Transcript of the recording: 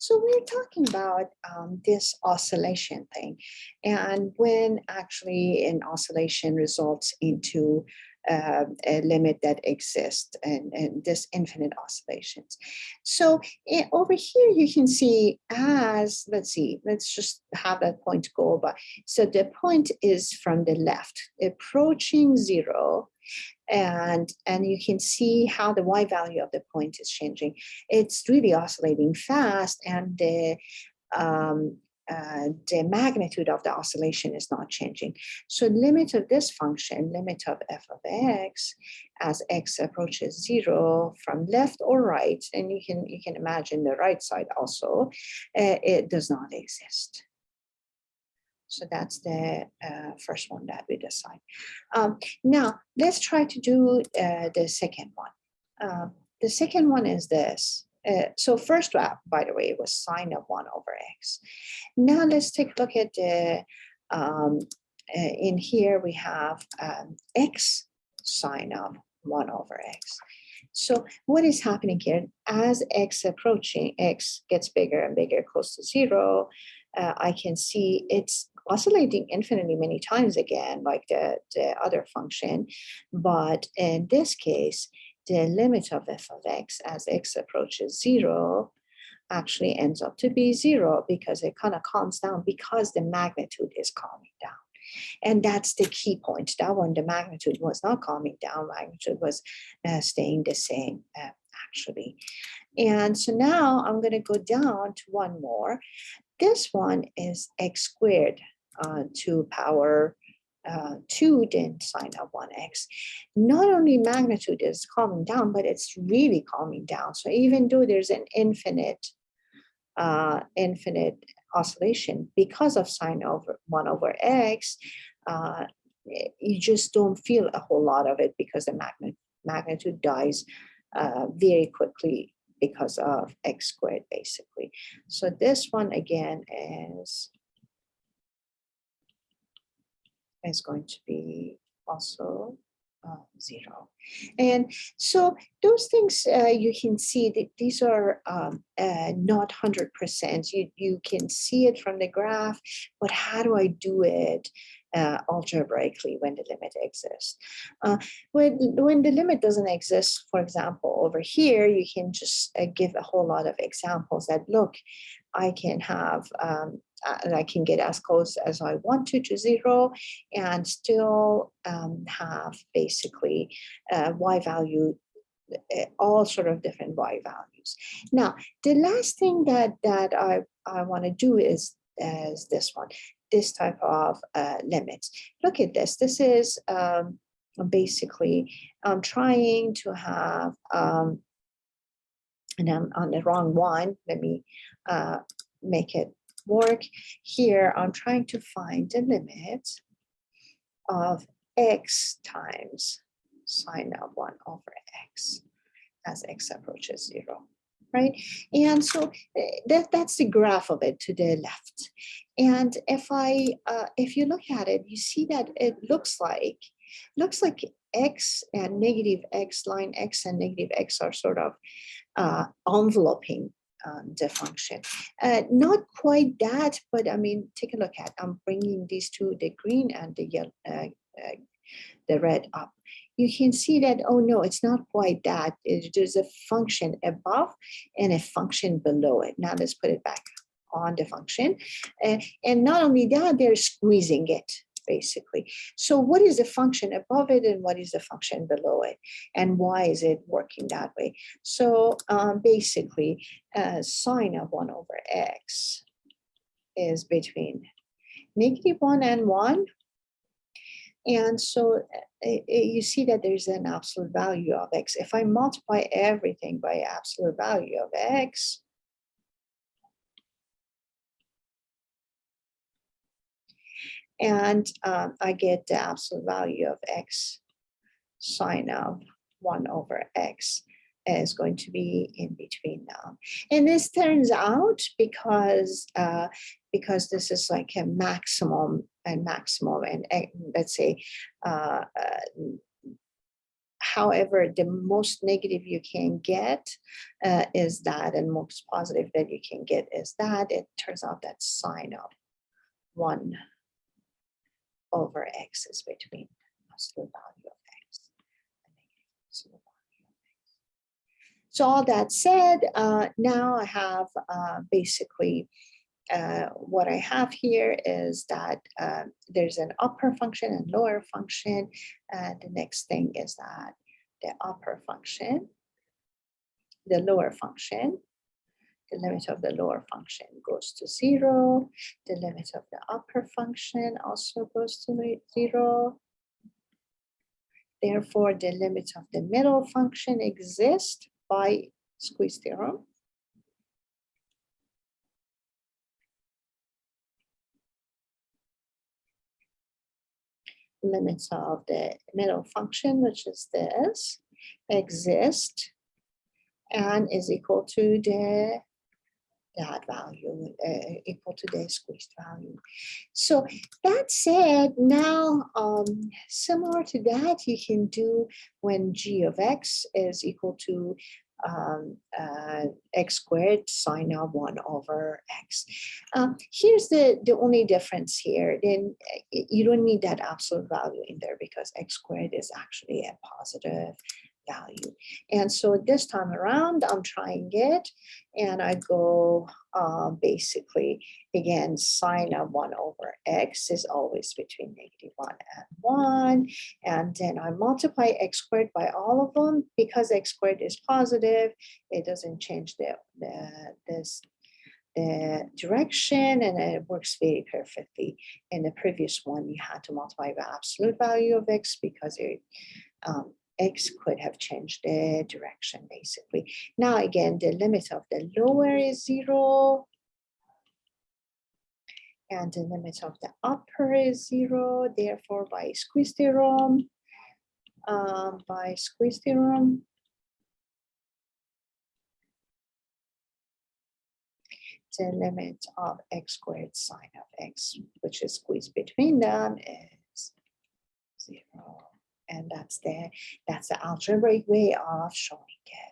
So we're talking about this oscillation thing, and when actually an oscillation results into a limit that exists and this infinite oscillations. So over here you can see as, let's see, let's just have that point go by. So the point is from the left, approaching zero, and you can see how the y value of the point is changing. It's really oscillating fast, and the magnitude of the oscillation is not changing. So limit of this function, limit of f of x, as x approaches zero from left or right, and you can imagine the right side also, it does not exist. So that's the first one that we decide. Now, let's try to do the second one. The second one is this. So first, by the way, it was sine of 1 over x. Now let's take a look at the, in here we have x sine of 1 over x. So what is happening here? As x approaching, x gets bigger and bigger, close to zero, I can see it's oscillating infinitely many times again, like the other function. But in this case, the limit of f of x as x approaches zero actually ends up to be zero, because it kind of calms down because the magnitude is calming down. And that's the key point. That one, the magnitude was not calming down, magnitude was staying the same actually. And so now I'm going to go down to one more. This one is x squared to power 2 then sine of 1x. Not only magnitude is calming down, but it's really calming down. So even though there's an infinite oscillation because of sine over 1 over x, you just don't feel a whole lot of it, because the magnitude dies very quickly because of x squared, basically. So this one again is going to be also 0. And so those things, you can see that these are not 100%. You can see it from the graph, but how do I do it algebraically when the limit exists? When the limit doesn't exist, for example, over here, you can just give a whole lot of examples that, look, I can have, and I can get as close as I want to 0, and still have basically y value, all sort of different y values. Now, the last thing that I want to do is this one, this type of limits. Look at this. This is basically, I'm trying to have, and I'm on the wrong one. Let me make it work. Here, I'm trying to find the limit of x times sine of 1 over x as x approaches 0, right? And so that's the graph of it to the left. And if you look at it, you see that it looks like x and negative x, line x and negative x are sort of enveloping the function. Not quite that, but I mean, take a look at, I'm bringing these two, the green and the yellow, the red up. You can see that, oh no, it's not quite that. There's a function above and a function below it. Now let's put it back on the function. And not only that, they're squeezing it, basically. So what is the function above it and what is the function below it? And why is it working that way? So basically, sine of 1 over x is between -1 and 1. And so you see that there's an absolute value of x. If I multiply everything by absolute value of x, and I get the absolute value of x sine of 1 over x is going to be in between now. And this turns out because this is like a maximum and let's say however, the most negative you can get is that, and most positive that you can get is that it turns out that sine of 1 over x is between absolute value of x and negative absolute value of x. So all that said, now I have basically what I have here is that there's an upper function and lower function. The next thing is that the upper function, the lower function, the limit of the lower function goes to 0. The limit of the upper function also goes to 0. Therefore, the limit of the middle function exists by squeeze theorem. Limits of the middle function, which is this, exist and is equal to that value, equal to the squeezed value. So that said, now similar to that, you can do when g of x is equal to x squared sine of 1 over x. Here's the only difference here. Then you don't need that absolute value in there because x squared is actually a positive value. And so this time around, I'm trying it and I go basically, again, sine of 1 over x is always between -1 and 1. And then I multiply x squared by all of them. Because x squared is positive, it doesn't change the direction, and it works very perfectly. In the previous one, you had to multiply the absolute value of x because x could have changed the direction, basically. Now, again, the limit of the lower is 0. And the limit of the upper is 0. Therefore, by squeeze theorem, the limit of x squared sine of x, which is squeezed between them, is 0. And that's the algebraic way of showing it.